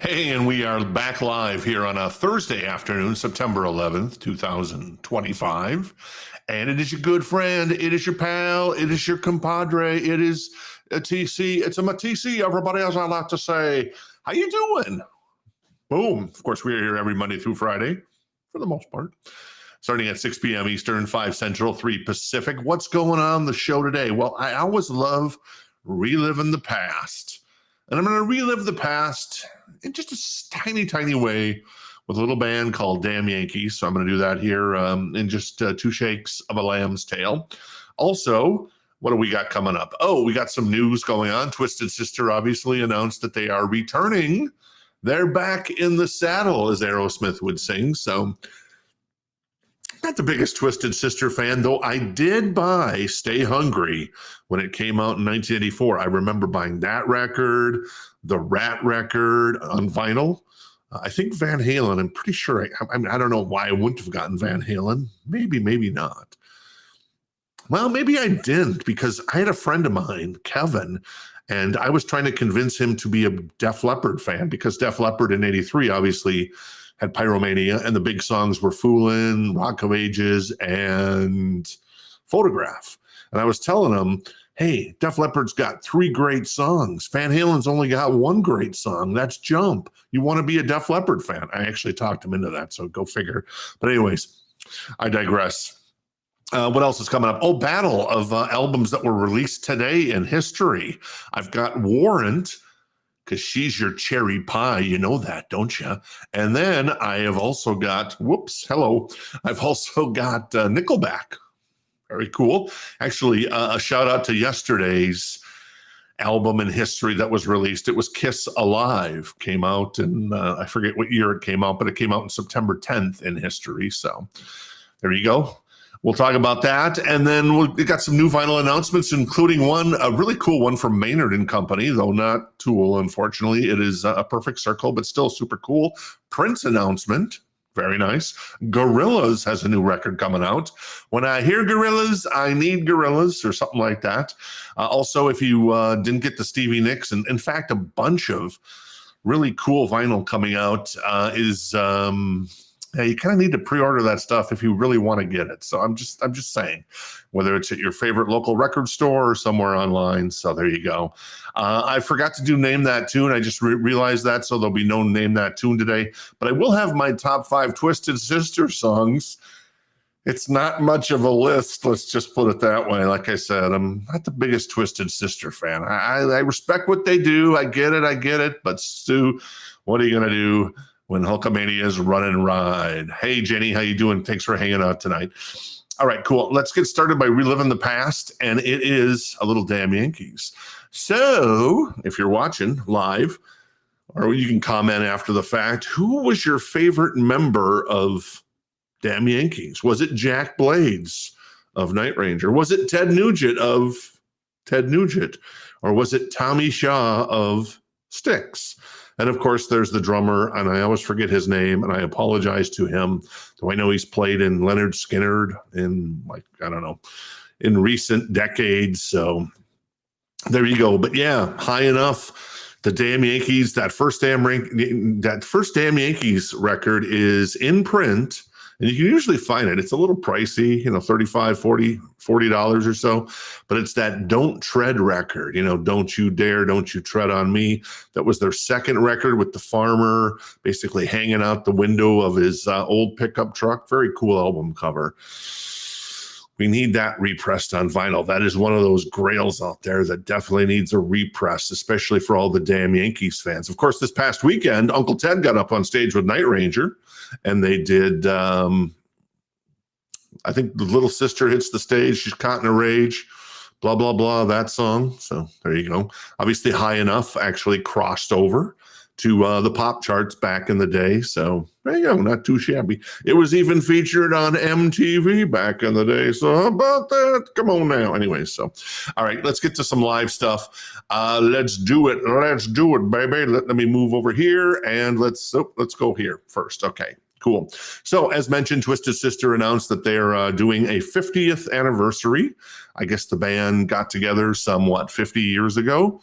Hey, and we are back live here on a Thursday afternoon, September 11th, 2025. And it is your good friend, it is your pal, it is your compadre, it is a TC. It's a TC, everybody, as I like to say. How you doing? Boom. Of course, we're here every Monday through Friday, for the most part. Starting at 6 p.m. Eastern, 5 Central, 3 Pacific. What's going on the show today? Well, I always love reliving the past. And I'm going to relive the past in just a tiny, tiny way with a little band called Damn Yankees. So I'm going to do that here in just two shakes of a lamb's tail. Also, what do we got coming up? Oh, we got some news going on. Twisted Sister obviously announced that they are returning. They're back in the saddle, as Aerosmith would sing. So not the biggest Twisted Sister fan, though I did buy Stay Hungry when it came out in 1984. I remember buying that record, the Rat record on vinyl. I think Van Halen, I'm pretty sure. I don't know why I wouldn't have gotten Van Halen. Maybe, maybe not. Well, maybe I didn't, because I had a friend of mine, Kevin, and I was trying to convince him to be a Def Leppard fan, because Def Leppard in 83 obviously had Pyromania, and the big songs were Foolin', Rock of Ages, and Photograph. And I was telling him, hey, Def Leppard's got 3 great songs. Van Halen's only got 1 great song. That's Jump. You want to be a Def Leppard fan? I actually talked him into that, so go figure. But anyways, I digress. What else is coming up? Oh, battle of albums that were released today in history. I've got Warrant, because she's your cherry pie. You know that, don't you? And then I have also got, I've also got Nickelback. Very cool. Actually, a shout out to yesterday's album in history that was released. It was Kiss Alive. Came out in, I forget what year it came out, but it came out on September 10th in history. So there you go. We'll talk about that. And then we got some new vinyl announcements, including a really cool one from Maynard and Company, though not Tool, unfortunately. It is A Perfect Circle, but still super cool. Prince announcement. Very nice. Gorillaz has a new record coming out. When I hear Gorillaz, I need Gorillaz, or something like that. Also, if you didn't get the Stevie Nicks, and in fact, a bunch of really cool vinyl coming out is... you kind of need to pre-order that stuff if you really want to get it. So I'm just saying, whether it's at your favorite local record store or somewhere online. So there you go. I forgot to do Name That Tune. I just realized that, so there'll be no Name That Tune today. But I will have my top 5 Twisted Sister songs. It's not much of a list, let's just put it that way. Like I said, I'm not the biggest Twisted Sister fan. I respect what they do. I get it. But Stu, what are you going to do when Hulkamania's run and ride? Hey, Jenny, how you doing? Thanks for hanging out tonight. All right, cool. Let's get started by reliving the past, and it is a little Damn Yankees. So if you're watching live, or you can comment after the fact, who was your favorite member of Damn Yankees? Was it Jack Blades of Night Ranger? Was it Ted Nugent of Ted Nugent? Or was it Tommy Shaw of Styx? And of course, there's the drummer, and I always forget his name, and I apologize to him. Though I know he's played in Leonard Skinner in, in recent decades. So there you go. But yeah, High Enough, the Damn Yankees, that first Damn Yankees record is in print. And you can usually find it. It's a little pricey, $35, $40 or so. But it's that Don't Tread record, Don't You Dare, Don't You Tread on Me. That was their second record, with the farmer basically hanging out the window of his old pickup truck. Very cool album cover. We need that repressed on vinyl. That is one of those grails out there that definitely needs a repress, especially for all the Damn Yankees fans. Of course, this past weekend, Uncle Ted got up on stage with Night Ranger, and they did, I think, The Little Sister Hits the Stage, She's Caught in a Rage, blah, blah, blah, that song. So there you go. Obviously, High Enough actually crossed over to the pop charts back in the day. So there you go, not too shabby. It was even featured on MTV back in the day. So how about that? Come on now. Anyways, so all right, let's get to some live stuff. Let's do it. Let's do it, baby. Let me move over here, and let's go here first. Okay. Cool. So as mentioned, Twisted Sister announced that they're doing a 50th anniversary. I guess the band got together 50 years ago.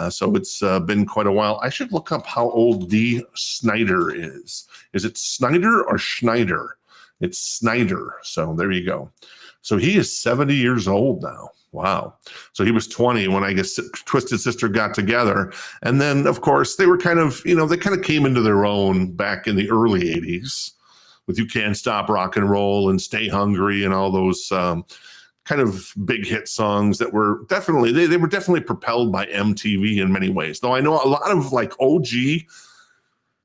So it's been quite a while. I should look up how old Dee Snider is. Is it Snyder or Schneider? It's Snyder. So there you go. So he is 70 years old now. Wow. So he was 20 when I guess Twisted Sister got together. And then, of course, they were kind of, they kind of came into their own back in the early 80s with You Can't Stop Rock and Roll and Stay Hungry and all those kind of big hit songs that were definitely, they were definitely propelled by MTV in many ways. Though I know a lot of like OG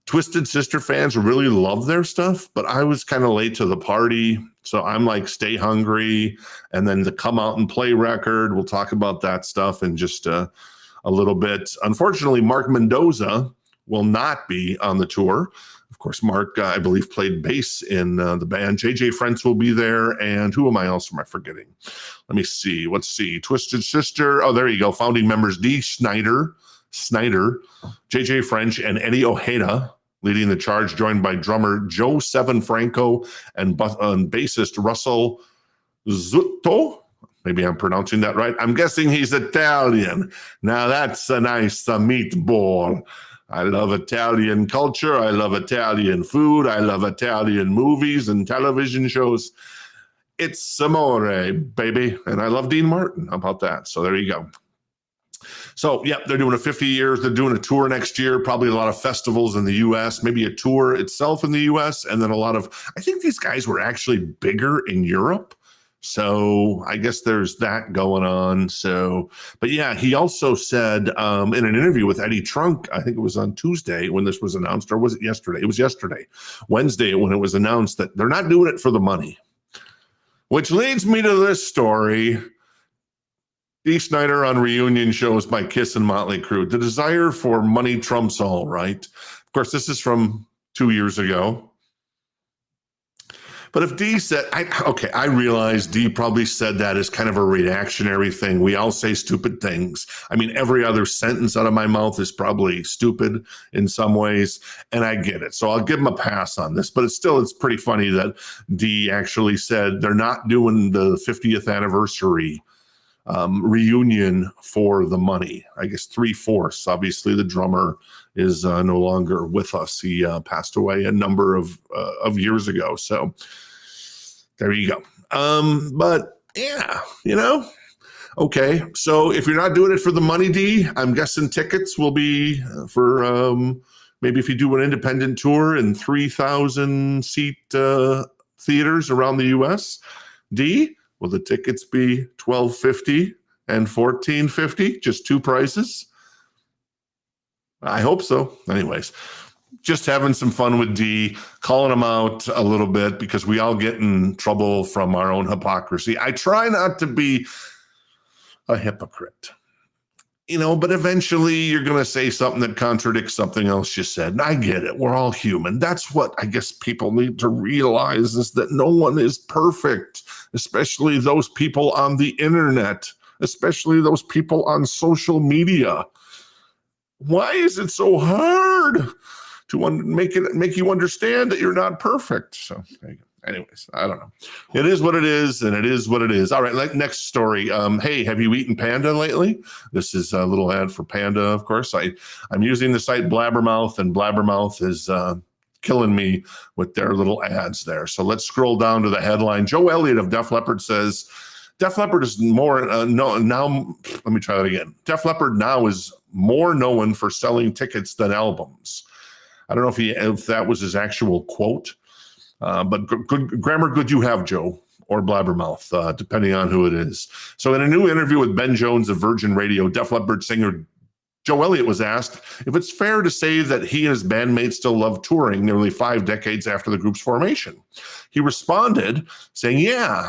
Twisted Sister fans really love their stuff, but I was kind of late to the party. So I'm like Stay Hungry and then the Come Out and Play record. We'll talk about that stuff in just a little bit. Unfortunately, Mark Mendoza will not be on the tour. Of course, Mark, I believe, played bass in the band. JJ French will be there. And who am I forgetting? Let me see. Let's see. Twisted Sister. Oh, there you go. Founding members Dee Snider, JJ French, and Eddie Ojeda leading the charge, joined by drummer Joe Seven Franco and bassist Russell Zutto. Maybe I'm pronouncing that right. I'm guessing he's Italian. Now that's a nice meatball. I love Italian culture. I love Italian food. I love Italian movies and television shows. It's amore, baby. And I love Dean Martin. How about that? So there you go. So, yeah, they're doing a 50 years. They're doing a tour next year, probably a lot of festivals in the U.S., maybe a tour itself in the U.S., and then I think these guys were actually bigger in Europe. So I guess there's that going on. So, but yeah, he also said in an interview with Eddie Trunk, I think it was on Tuesday when this was announced, or was it yesterday? It was yesterday, Wednesday, when it was announced that they're not doing it for the money, which leads me to this story. Dee Snider on reunion shows by Kiss and Motley Crue. The desire for money trumps all, right? Of course, this is from 2 years ago. But if Dee said, I realize Dee probably said that as kind of a reactionary thing. We all say stupid things. I mean, every other sentence out of my mouth is probably stupid in some ways, and I get it. So I'll give him a pass on this. But it's pretty funny that Dee actually said they're not doing the 50th anniversary reunion for the money. I guess 3/4. Obviously, the drummer is no longer with us. He passed away a number of years ago. So there you go. But yeah, okay. So if you're not doing it for the money, Dee, I'm guessing tickets will be for maybe if you do an independent tour in 3,000 seat theaters around the U.S. Dee, will the tickets be $1,250 and $1,450? Just two prices? I hope so. Anyways, just having some fun with Dee, calling him out a little bit because we all get in trouble from our own hypocrisy. I try not to be a hypocrite, but eventually you're going to say something that contradicts something else you said. And I get it. We're all human. That's what I guess people need to realize, is that no one is perfect, especially those people on the internet, especially those people on social media. Why is it so hard to make you understand that you're not perfect? So there you go. Anyways, I don't know. It is what it is, and it is what it is. All right, next story. Hey, have you eaten Panda lately? This is a little ad for Panda, of course. I'm using the site Blabbermouth, and Blabbermouth is killing me with their little ads there. So let's scroll down to the headline. Joe Elliott of Def Leppard says, Def Leppard is more, now, let me try that again. Def Leppard now is more known for selling tickets than albums. I don't know if that was his actual quote. But good grammar, good you have, Joe, or Blabbermouth, depending on who it is. So in a new interview with Ben Jones of Virgin Radio, Def Leppard singer Joe Elliott was asked if it's fair to say that he and his bandmates still love touring nearly 5 decades after the group's formation. He responded saying, yeah,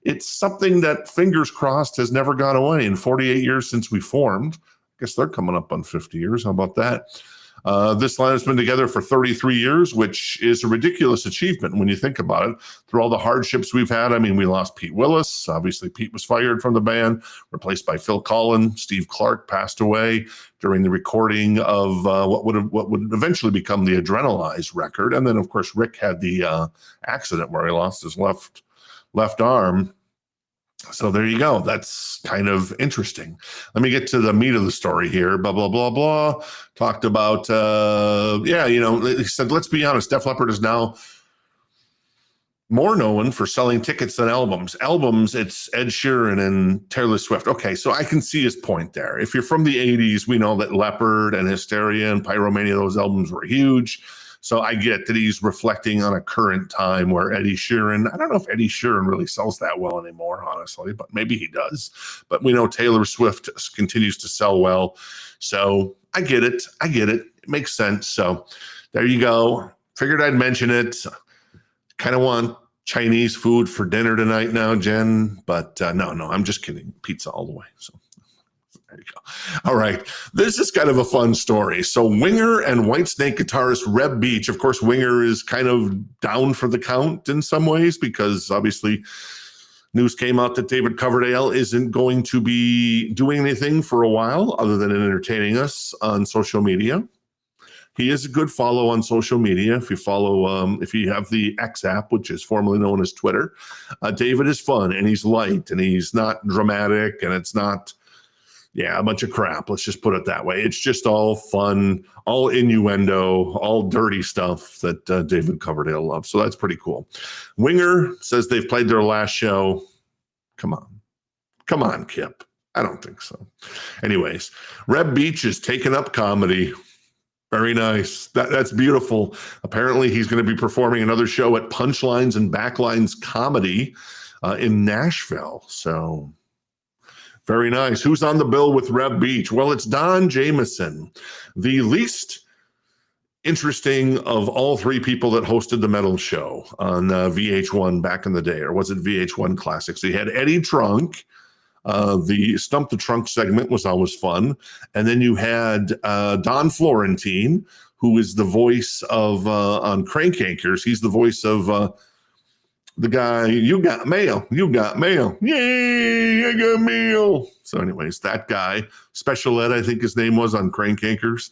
it's something that, fingers crossed, has never gone away in 48 years since we formed. I guess they're coming up on 50 years. How about that? This line has been together for 33 years, which is a ridiculous achievement when you think about it. Through all the hardships we've had, I mean, we lost Pete Willis. Obviously, Pete was fired from the band, replaced by Phil Collin. Steve Clark passed away during the recording of what would eventually become the Adrenalize record. And then, of course, Rick had the accident where he lost his left arm. So there you go. That's kind of interesting. Let me get to the meat of the story here. Blah, blah, blah, blah. Talked about, he said, let's be honest, Def Leppard is now more known for selling tickets than albums. Albums, it's Ed Sheeran and Taylor Swift. Okay, so I can see his point there. If you're from the 80s, we know that Leopard and Hysteria and Pyromania, those albums were huge. So I get that he's reflecting on a current time where Eddie Sheeran, I don't know if Eddie Sheeran really sells that well anymore, honestly, but maybe he does. But we know Taylor Swift continues to sell well. So I get it. It makes sense. So there you go. Figured I'd mention it. Kind of want Chinese food for dinner tonight now, Jen. But no, I'm just kidding. Pizza all the way. So there you go. All right. This is kind of a fun story. So Winger and Whitesnake guitarist Reb Beach, of course, Winger is kind of down for the count in some ways because obviously news came out that David Coverdale isn't going to be doing anything for a while other than entertaining us on social media. He is a good follow on social media. If you follow, if you have the X app, which is formerly known as Twitter, David is fun and he's light and he's not dramatic and it's not, a bunch of crap. Let's just put it that way. It's just all fun, all innuendo, all dirty stuff that David Coverdale loves. So that's pretty cool. Winger says they've played their last show. Come on, Kip. I don't think so. Anyways, Reb Beach is taking up comedy. Very nice. That's beautiful. Apparently, he's going to be performing another show at Punchlines and Backlines Comedy in Nashville. So very nice. Who's on the bill with Reb Beach? Well, it's Don Jamieson, the least interesting of all three people that hosted the metal show on VH1 back in the day, or was it VH1 Classics? He had Eddie Trunk. The Stump the Trunk segment was always fun. And then you had Don Florentine, who is the voice of, on Crank Anchors, he's the voice of the guy, you got mail. Yay, I got mail. So anyways, that guy, Special Ed, I think his name was on Crank Anchors.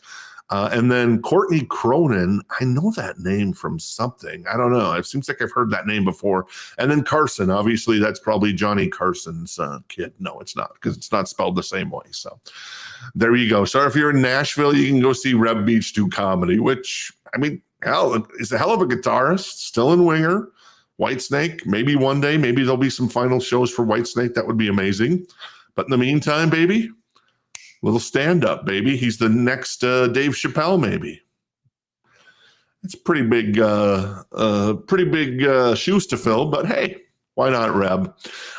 And then Courtney Cronin, I know that name from something. I don't know. It seems like I've heard that name before. And then Carson, obviously that's probably Johnny Carson's kid. No, it's not, because it's not spelled the same way. So there you go. So if you're in Nashville, you can go see Reb Beach do comedy, which, I mean, hell, is a hell of a guitarist, still in Winger. Whitesnake, maybe one day, maybe there'll be some final shows for Whitesnake. That would be amazing. But in the meantime, baby, little stand-up, baby. He's the next Dave Chappelle, maybe. It's pretty big shoes to fill, but hey, why not, Reb?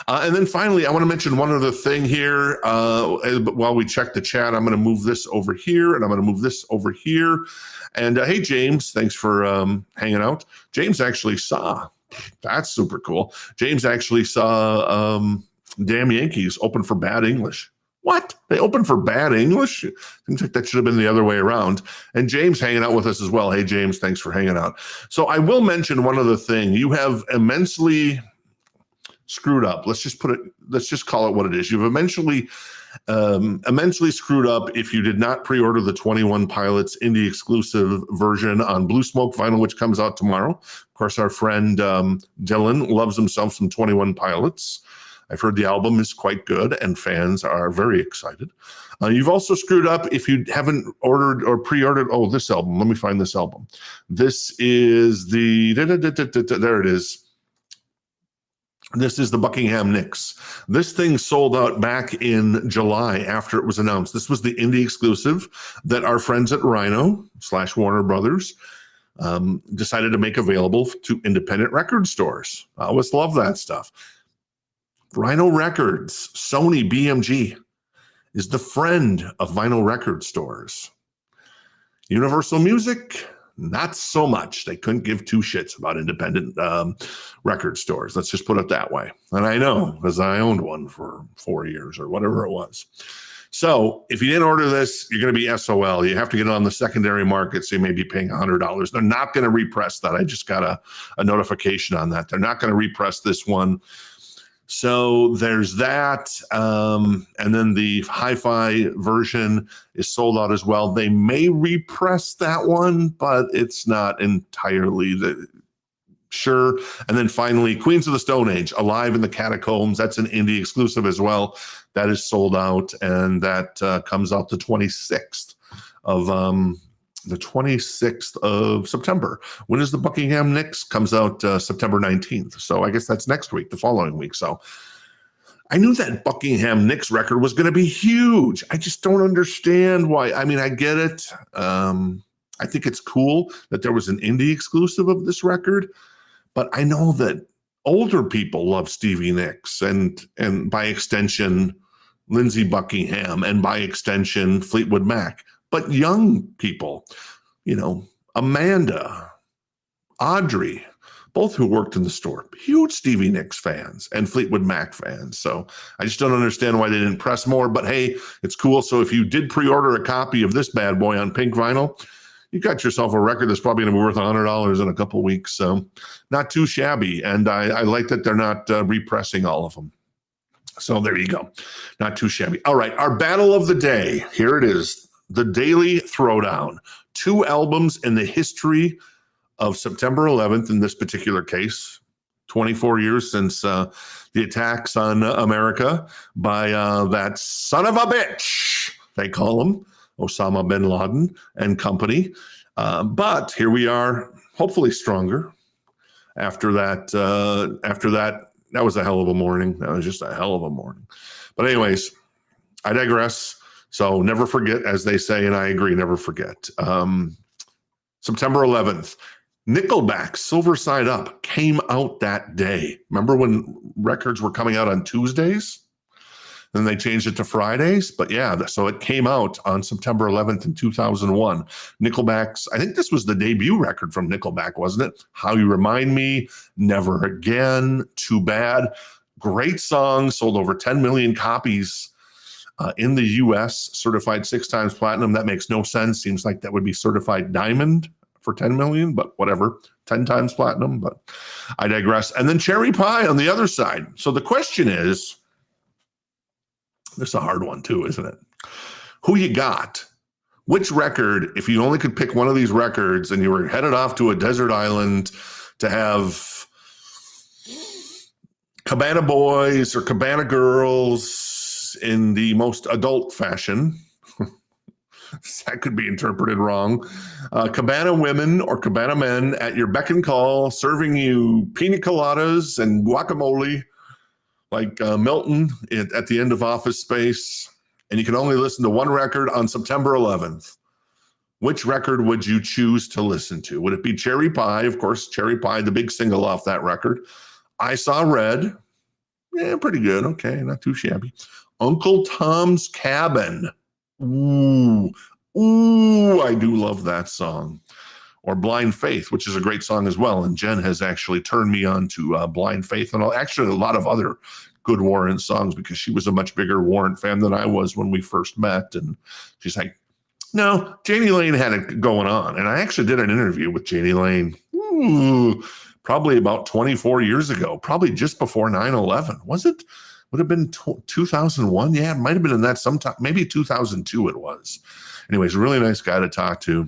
And then finally, I want to mention one other thing here. While we check the chat, I'm going to move this over here, and I'm going to move this over here. And hey, James, thanks for hanging out. James actually saw, that's super cool. James actually saw Damn Yankees open for Bad English. What? They opened for Bad English? Seems like that should have been the other way around. And James hanging out with us as well. Hey, James, thanks for hanging out. So I will mention one other thing. You have immensely screwed up. Let's just call it what it is. You've immensely screwed up if you did not pre-order the 21 Pilots indie exclusive version on Blue Smoke vinyl, which comes out tomorrow. Of course, our friend Dylan loves himself some 21 Pilots. I've heard the album is quite good and fans are very excited. You've also screwed up if you haven't ordered or pre-ordered. Oh, this album. Let me find this album. This is there it is. This is the Buckingham Nicks. This thing sold out back in July after it was announced. This was the indie exclusive that our friends at Rhino / Warner Brothers decided to make available to independent record stores. I always love that stuff. Rhino Records, Sony, BMG is the friend of vinyl record stores. Universal Music, not so much. They couldn't give two shits about independent record stores. Let's just put it that way. And I know, because I owned one for 4 years or whatever it was. So if you didn't order this, you're going to be SOL. You have to get it on the secondary market, so you may be paying $100. They're not going to repress that. I just got a notification on that. They're not going to repress this one. So there's that. And then the hi-fi version is sold out as well. They may repress that one, but it's not entirely Sure. And then finally, Queens of the Stone Age, Alive in the Catacombs. That's an indie exclusive as well. That is sold out, and that comes out the 26th of September. When is the Buckingham Nicks? Comes out September 19th. So I guess that's next week, the following week. So I knew that Buckingham Nicks record was going to be huge. I just don't understand why. I mean, I get it. I think it's cool that there was an indie exclusive of this record, but I know that older people love Stevie Nicks and by extension, Lindsey Buckingham, and by extension, Fleetwood Mac. But young people, Amanda, Audrey, both who worked in the store, huge Stevie Nicks fans and Fleetwood Mac fans. So I just don't understand why they didn't press more. But hey, it's cool. So if you did pre-order a copy of this bad boy on pink vinyl, you got yourself a record that's probably going to be worth $100 in a couple of weeks. So not too shabby. And I like that they're not repressing all of them. So there you go. Not too shabby. All right. Our battle of the day. Here it is. The Daily Throwdown. 2 albums in the history of September 11th, in this particular case, 24 years since the attacks on America by that son of a bitch, they call him, Osama bin Laden and company. But here we are, hopefully stronger after that. That was a hell of a morning. That was just a hell of a morning. But anyways, I digress. So never forget, as they say, and I agree, never forget. September 11th, Nickelback, Silver Side Up, came out that day. Remember when records were coming out on Tuesdays? Then they changed it to Fridays. But yeah, so it came out on September 11th in 2001. Nickelback's, I think this was the debut record from Nickelback, wasn't it? How You Remind Me, Never Again, Too Bad. Great song, sold over 10 million copies in the US, certified 6 times platinum. That makes no sense. Seems like that would be certified diamond for 10 million, but whatever, 10 times platinum, but I digress. And then Cherry Pie on the other side. So the question is, this is a hard one too, isn't it? Who you got? Which record, if you only could pick one of these records and you were headed off to a desert island to have Cabana Boys or Cabana Girls in the most adult fashion, that could be interpreted wrong. Cabana women or Cabana men at your beck and call, serving you pina coladas and guacamole, like Milton at the end of Office Space. And you can only listen to one record on September 11th. Which record would you choose to listen to? Would it be Cherry Pie? Of course, Cherry Pie, the big single off that record. I Saw Red. Yeah, pretty good. Okay, not too shabby. Uncle Tom's Cabin. Ooh, I do love that song. Or Blind Faith, which is a great song as well. And Jen has actually turned me on to Blind Faith and actually a lot of other good Warrant songs because she was a much bigger Warrant fan than I was when we first met. And she's like, no, Janie Lane had it going on. And I actually did an interview with Janie Lane probably about 24 years ago, probably just before 9/11. Was it? Would have been 2001. Yeah, it might have been in that sometime, maybe 2002 it was. Anyways, a really nice guy to talk to.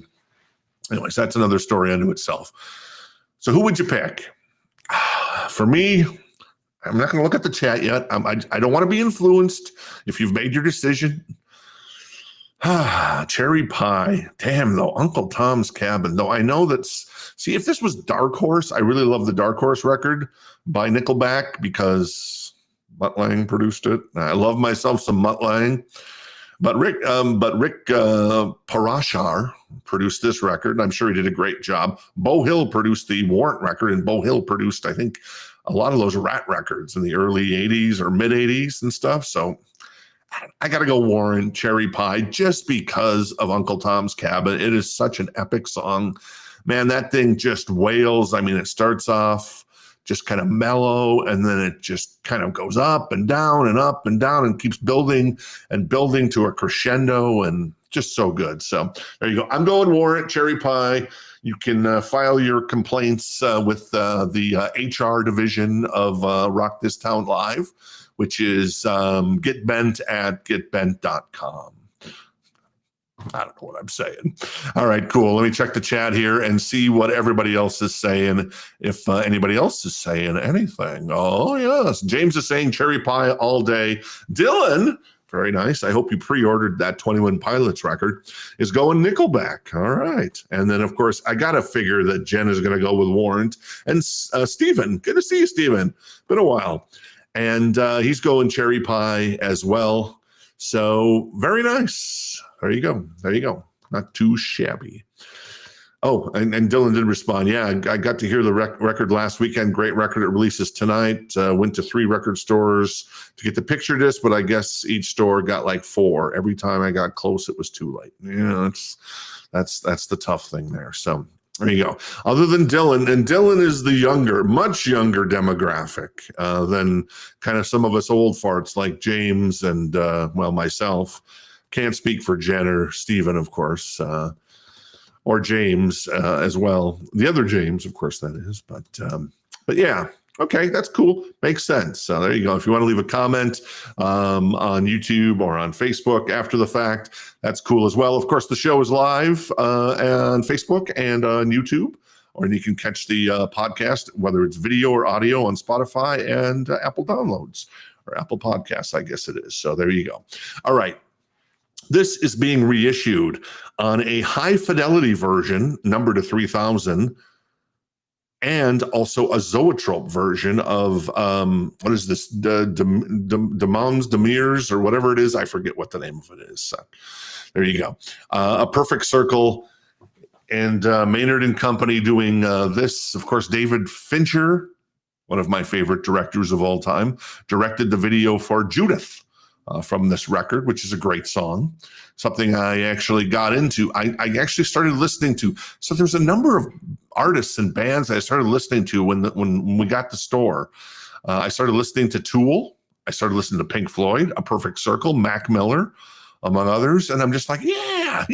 Anyways, that's another story unto itself. So who would you pick? For me, I'm not going to look at the chat yet. I don't want to be influenced. If you've made your decision, Cherry Pie. Damn, though, Uncle Tom's Cabin. Though I know see, if this was Dark Horse, I really love the Dark Horse record by Nickelback because Mutt Lange produced it. I love myself some Mutt Lange. But Rick Parashar produced this record, and I'm sure he did a great job. Beau Hill produced the Warrant record, and Beau Hill produced, I think, a lot of those Rat records in the early 80s or mid 80s and stuff. So I got to go Warrant, Cherry Pie, just because of Uncle Tom's Cabin. It is such an epic song. Man, that thing just wails. I mean, it starts off just kind of mellow, and then it just kind of goes up and down and keeps building and building to a crescendo, and just so good. So there you go. I'm going Warrant, Cherry Pie. You can file your complaints with the HR division of Rock This Town Live, which is getbent@getbent.com. I don't know what I'm saying. All right, cool. Let me check the chat here and see what everybody else is saying. If anybody else is saying anything. Oh, yes. James is saying cherry pie all day. Dylan, very nice. I hope you pre-ordered that 21 Pilots record. Is going Nickelback. All right. And then, of course, I got to figure that Jen is going to go with Warrant. And Steven, good to see you, Steven. Been a while. And he's going cherry pie as well. So very nice. There you go. There you go. Not too shabby. Oh, and Dylan did respond. Yeah, I got to hear the record last weekend. Great record. It releases tonight. Went to 3 record stores to get the picture disc, but I guess each store got like 4. Every time I got close, it was too late. That's the tough thing there. So there you go. Other than Dylan, and Dylan is the younger, much younger demographic than kind of some of us old farts like James and, myself. Can't speak for Jen or Steven, of course, or James as well. The other James, of course, that is. But yeah, okay, that's cool. Makes sense. So there you go. If you want to leave a comment on YouTube or on Facebook after the fact, that's cool as well. Of course, the show is live on Facebook and on YouTube, or you can catch the podcast, whether it's video or audio, on Spotify and Apple Downloads or Apple Podcasts, I guess it is. So there you go. All right. This is being reissued on a high fidelity version, numbered to 3000, and also a zoetrope version of what is this? Demirs or whatever it is. I forget what the name of it is. So there you go. A Perfect Circle, and Maynard and Company doing this. Of course, David Fincher, one of my favorite directors of all time, directed the video for Judith. From this record, which is a great song, something I actually got into. I actually started listening to. So there's a number of artists and bands that I started listening to when we got the store. I started listening to Tool. I started listening to Pink Floyd, A Perfect Circle, Mac Miller, among others. And I'm just like, yeah,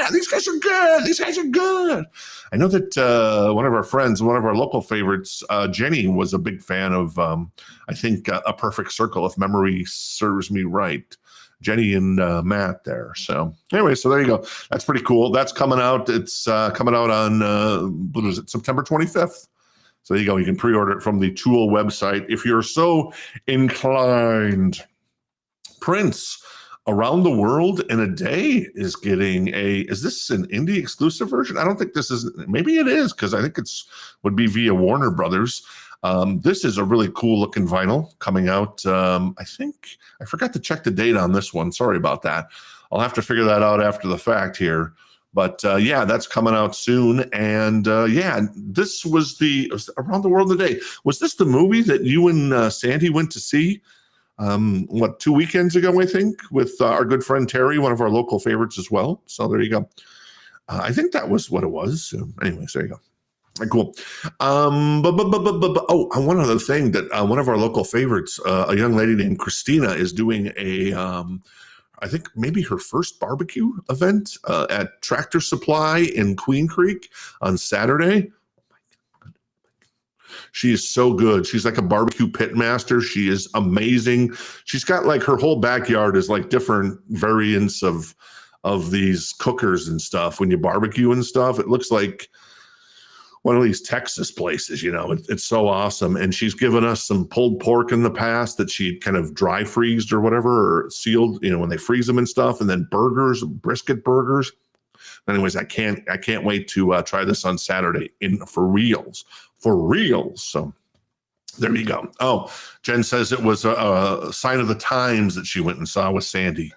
these guys are good. These guys are good. I know that one of our friends, one of our local favorites, Jenny, was a big fan of, I think, A Perfect Circle, if memory serves me right. Jenny and Matt there. So anyway, so there you go. That's pretty cool. That's coming out. It's coming out on, what is it, September 25th. So there you go. You can pre-order it from the Tool website if you're so inclined. Prince, Around the World in a Day, is getting is this an indie exclusive version? I don't think this is, maybe it is, because I think would be via Warner Brothers. This is a really cool looking vinyl coming out. I think, I forgot to check the date on this one. Sorry about that. I'll have to figure that out after the fact here. But yeah, that's coming out soon. And yeah, this was Around the World in a Day. Was this the movie that you and Sandy went to see? 2 weekends ago, I think, with our good friend Terry, one of our local favorites as well. So there you go. I think that was what it was. So anyways, there you go. Cool. One other thing that one of our local favorites, a young lady named Christina, is doing I think maybe her first barbecue event at Tractor Supply in Queen Creek on Saturday. She is so good. She's like a barbecue pit master. She is amazing. She's got like her whole backyard is like different variants of these cookers and stuff. When you barbecue and stuff, it looks like one of these Texas places, it's so awesome. And she's given us some pulled pork in the past that she kind of dry freezed or whatever, or sealed, when they freeze them and stuff. And then burgers, brisket burgers. Anyways, I can't wait to try this on Saturday for reals. So there you go. Oh, Jen says it was a Sign of the Times that she went and saw with Sandy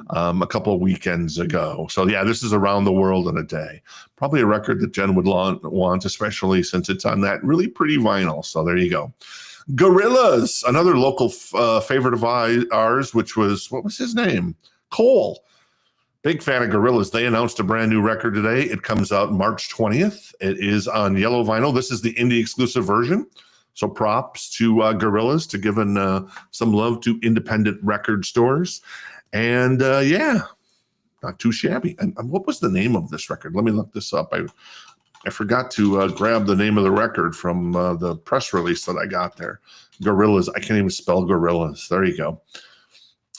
a couple of weekends ago. So yeah, this is Around the World in a Day. Probably a record that Jen would want, especially since it's on that really pretty vinyl. So there you go. Gorillaz, another local favorite of ours, which was, what was his name? Cole. Big fan of Gorillaz. They announced a brand new record today. It comes out March 20th. It is on yellow vinyl. This is the indie exclusive version. So props to Gorillaz to giving some love to independent record stores. And yeah, not too shabby. And what was the name of this record? Let me look this up. I forgot to grab the name of the record from the press release that I got there. Gorillaz. I can't even spell Gorillaz. There you go.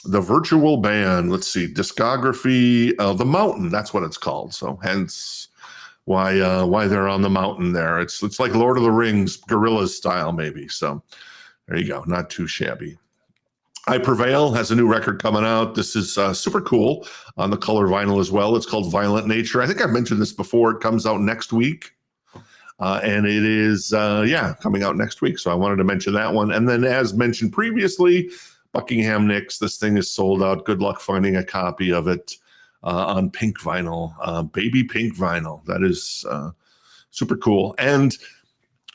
The virtual band. Let's see, discography. The Mountain. That's what it's called. So hence why they're on the mountain there. It's like Lord of the Rings, Gorillas style maybe. So there you go. Not too shabby. I Prevail has a new record coming out. This is super cool on the color vinyl as well. It's called Violent Nature. I think I've mentioned this before. It comes out next week. And it is, coming out next week. So I wanted to mention that one. And then as mentioned previously, Buckingham Nicks, this thing is sold out. Good luck finding a copy of it on pink vinyl, baby pink vinyl. That is super cool. And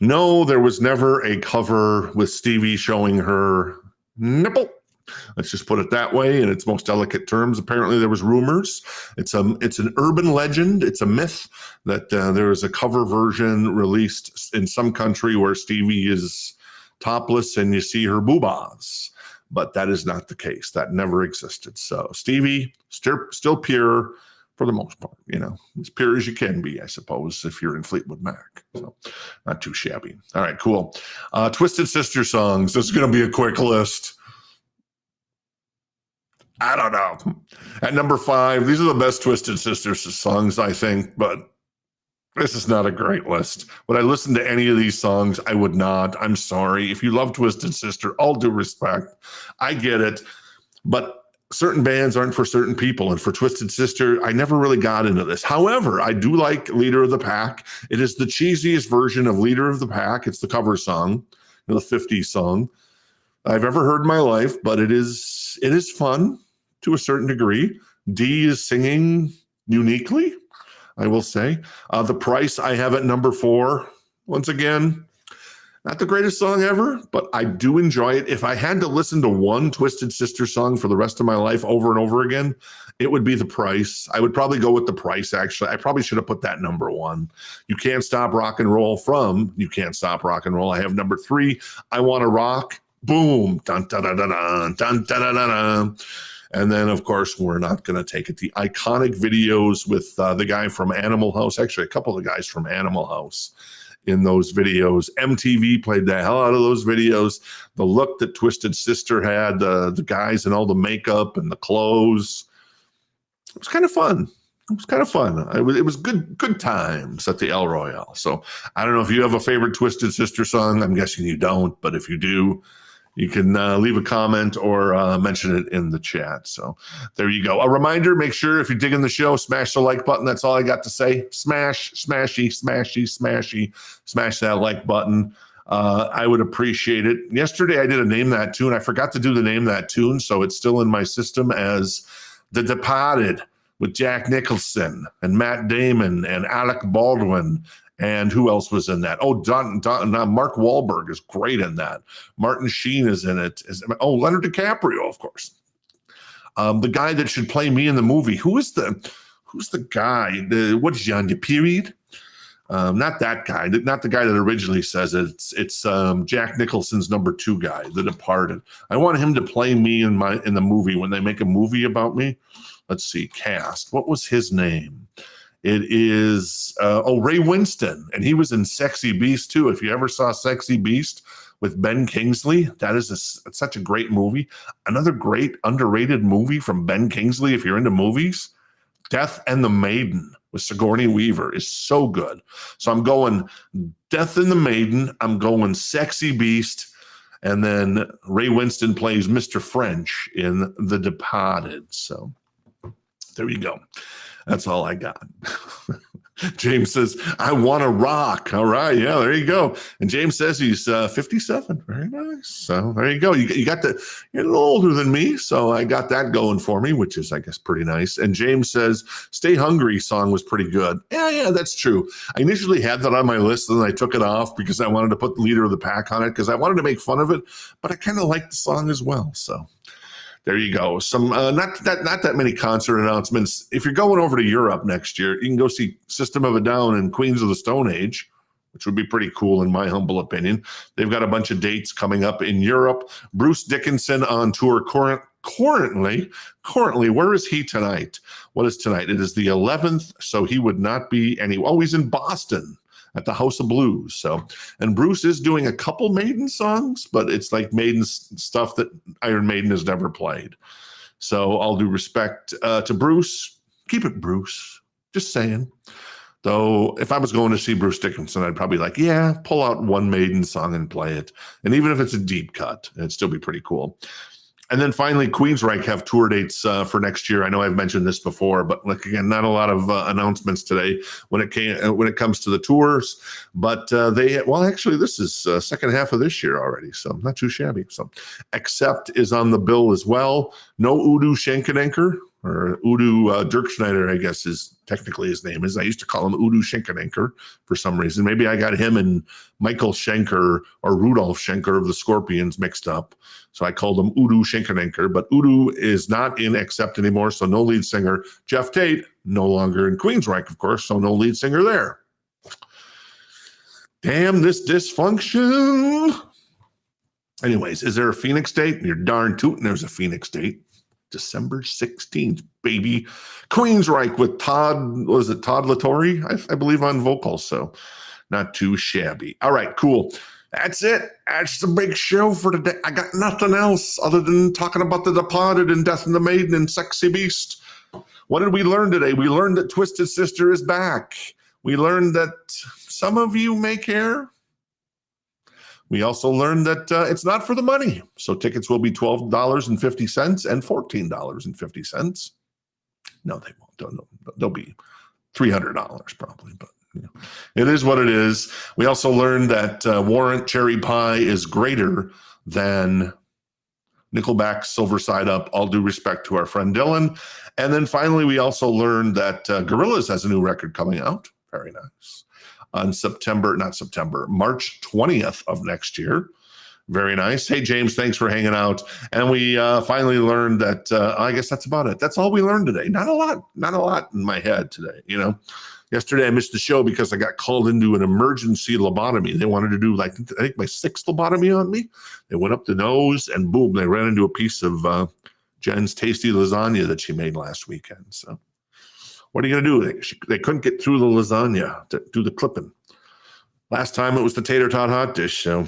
no, there was never a cover with Stevie showing her nipple. Let's just put it that way in its most delicate terms. Apparently, there was rumors. It's an urban legend. It's a myth that there is a cover version released in some country where Stevie is topless and you see her boobas. But that is not the case. That never existed. So Stevie, still pure for the most part. As pure as you can be, I suppose, if you're in Fleetwood Mac. So not too shabby. All right, cool. Twisted Sister songs. This is going to be a quick list. I don't know. At number 5, these are the best Twisted Sister songs, I think, but this is not a great list. Would I listen to any of these songs? I would not. I'm sorry. If you love Twisted Sister, all due respect, I get it. But certain bands aren't for certain people. And for Twisted Sister, I never really got into this. However, I do like Leader of the Pack. It is the cheesiest version of Leader of the Pack. It's the cover song, the 50s song I've ever heard in my life, but it is fun. To a certain degree. Dee is singing uniquely, I will say. The Price I have at number 4. Once again, not the greatest song ever, but I do enjoy it. If I had to listen to one Twisted Sister song for the rest of my life over and over again, it would be The Price. I would probably go with The Price, actually. I probably should have put that number 1. You Can't Stop Rock and Roll from You Can't Stop Rock and Roll. I have number 3, I Wanna Rock. Boom. Dun, dun, dun, dun, dun, dun, dun, dun, dun. And then, of course, we're not going to take it. The iconic videos with the guy from Animal House, actually a couple of the guys from Animal House in those videos. MTV played the hell out of those videos. The look that Twisted Sister had, the guys and all the makeup and the clothes. It was kind of fun. It was good times at the El Royale. So I don't know if you have a favorite Twisted Sister song. I'm guessing you don't, but if you do, you can leave a comment or mention it in the chat. So there you go. A reminder, make sure if you're digging the show, smash the like button. That's all I got to say. Smash that like button. I would appreciate it. Yesterday, I did a Name That Tune. I forgot to do the Name That Tune, so it's still in my system as The Departed with Jack Nicholson and Matt Damon and Alec Baldwin. And who else was in that? Oh, Mark Wahlberg is great in that. Martin Sheen is in it. Leonard DiCaprio, of course. The guy that should play me in the movie. Who's the guy? What's he on your period? Not that guy. Not the guy that originally says it. It's Jack Nicholson's number 2 guy, The Departed. I want him to play me in the movie when they make a movie about me. Let's see, cast. What was his name? It is Ray Winston, and he was in Sexy Beast too. If you ever saw Sexy Beast with Ben Kingsley, that is such a great movie. Another great underrated movie from Ben Kingsley, if you're into movies, Death and the Maiden with Sigourney Weaver is so good. So I'm going Death and the Maiden, I'm going Sexy Beast, and then Ray Winston plays Mr. French in The Departed. So there you go. That's all I got. James says, I want to rock. All right. Yeah, there you go. And James says he's 57. Very nice. So there you go. You're a little older than me. So I got that going for me, which is, I guess, pretty nice. And James says, Stay Hungry song was pretty good. Yeah, that's true. I initially had that on my list and then I took it off because I wanted to put Leader of the Pack on it because I wanted to make fun of it, but I kind of liked the song as well. So there you go. Some not that many concert announcements. If you're going over to Europe next year, you can go see System of a Down and Queens of the Stone Age, which would be pretty cool in my humble opinion. They've got a bunch of dates coming up in Europe. Bruce Dickinson on tour currently. Where is he tonight? What is tonight? It is the 11th, so he would not be he's in Boston at the House of Blues. So, and Bruce is doing a couple Maiden songs, but it's like Maiden stuff that Iron Maiden has never played. So all due respect to Bruce, keep it Bruce. Just saying. Though if I was going to see Bruce Dickinson, I'd probably pull out one Maiden song and play it. And even if it's a deep cut, it'd still be pretty cool. And then finally, Queensryche have tour dates for next year. I know I've mentioned this before, but again, not a lot of announcements today when it comes to the tours. But this is second half of this year already, so not too shabby. So, Accept is on the bill as well. No Udo Schenkenanker, or Udo Dirk Schneider, I guess is technically his name is. I used to call him Udo Schenkenanker for some reason. Maybe I got him and Michael Schenker or Rudolf Schenker of the Scorpions mixed up. So I called him Udo Schenkenanker, but Udo is not in Accept anymore, so no lead singer. Jeff Tate, no longer in Queensryche, of course, so no lead singer there. Damn this dysfunction. Anyways, is there a Phoenix date? You're darn tootin' there's a Phoenix date. December 16th, baby. Queensryche with Todd Latore, I believe, on vocals, so not too shabby. All right, cool. That's it. That's the big show for today. I got nothing else other than talking about The Departed and Death and the Maiden and Sexy Beast. What did we learn today? We learned that Twisted Sister is back. We learned that some of you may care. We also learned that it's not for the money. So tickets will be $12.50 and $14.50. No, they won't. They'll be $300 probably, but it is what it is. We also learned that Warrant Cherry Pie is greater than Nickelback Silver Side Up. All due respect to our friend Dylan. And then finally, we also learned that Gorillaz has a new record coming out. Very nice. On March 20th of next year. Very nice. Hey, James, thanks for hanging out. And we finally learned that, I guess that's about it. That's all we learned today. Not a lot in my head today, Yesterday, I missed the show because I got called into an emergency lobotomy. They wanted to do, I think, my 6th lobotomy on me. They went up the nose, and boom, they ran into a piece of Jen's tasty lasagna that she made last weekend. So what are you going to do? They couldn't get through the lasagna to do the clipping. Last time it was the tater tot hot dish, so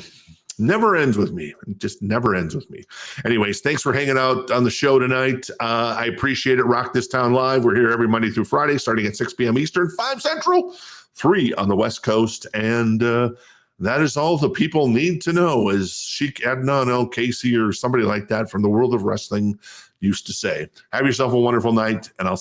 never ends with me. It just never ends with me. Anyways, thanks for hanging out on the show tonight. I appreciate it. Rock This Town Live. We're here every Monday through Friday, starting at 6 p.m. Eastern, 5 Central, 3 on the West Coast. And that is all the people need to know, as Sheik Adnan El Casey or somebody like that from the world of wrestling used to say. Have yourself a wonderful night, and I'll see you.